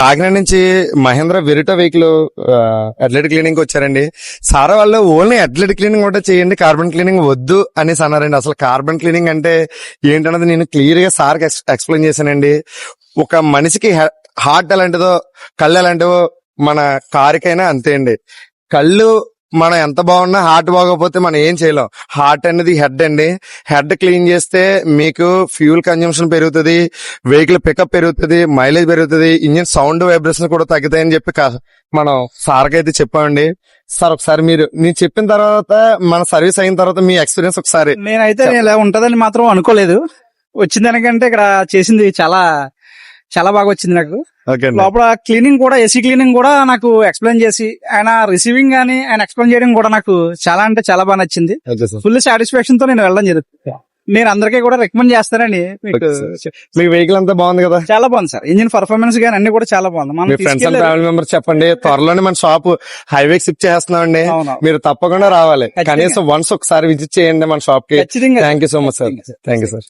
కాకినాడ నుంచి Mahindra వెరిటా vehicle athletic cleaning వచ్చారండి. Sir వాళ్ళు ఓన్లీ అథ్లెటిక్ క్లీనింగ్ ఒకటే చేయండి, కార్బన్ క్లీనింగ్ వద్దు అనేసి అన్నారండి. అసలు కార్బన్ క్లీనింగ్ అంటే ఏంటన్నది నేను క్లియర్ గా సార్ ఎక్స్ప్లెయిన్ చేశానండి. ఒక మనిషికి హార్ట్ ఎలాంటిదో కళ్ళు ఎలాంటివో మన కారుకైనా అంతే అండి. కళ్ళు మనం ఎంత బాగున్నా హార్ట్ బాగోకపోతే మనం ఏం చేయలేం. హార్ట్ అనేది హెడ్ అండి. హెడ్ క్లీన్ చేస్తే మీకు ఫ్యూల్ కన్జంప్షన్ పెరుగుతుంది, వెహికల్ పికప్ పెరుగుతుంది, మైలేజ్ పెరుగుతుంది, ఇంజిన్ సౌండ్ వైబ్రేషన్ కూడా తగ్గుతాయని చెప్పి మనం సార్కి అయితే చెప్పామండి. సార్ ఒకసారి నేను చెప్పిన తర్వాత మన సర్వీస్ అయిన తర్వాత మీ ఎక్స్పీరియన్స్ ఒకసారి. నేనైతే ఇలా ఉంటదని మాత్రం అనుకోలేదు. వచ్చిన దానికంటే ఇక్కడ చేసింది చాలా చాలా బాగా వచ్చింది నాకు. లోపల క్లీనింగ్ కూడా, ఏసీ క్లీనింగ్ కూడా నాకు ఎక్స్ప్లెయిన్ చేసి ఆయన రిసీవింగ్ గానీ ఆయన ఎక్స్ప్లెయిన్ చేయడం కూడా నాకు చాలా అంటే చాలా బాగా నచ్చింది. ఫుల్ సాటిస్ఫాక్షన్ తో నేను వెళ్ళడం జరుగుతుంది. నేను అందరికీ కూడా రికమెండ్ చేస్తానండి. మీ వెహికల్ అంతా బాగుంది కదా? చాలా బాగుంది సార్. ఇంజిన్ పర్ఫార్మెన్స్ గానీ అన్ని కూడా చాలా బాగుంది. మీ ఫ్రెండ్స్ అండ్ ఫ్యామిలీ మెంబర్స్ చెప్పండి. త్వరలోనే మన షాప్ హైవే షిఫ్ట్ చేస్తున్నామండి. మీరు తప్పకుండా రావాలి. కనీసం వన్స్ ఒకసారి విజిట్ చేయండి మన షాప్ కి. Thank you so much sir. Thank you sir.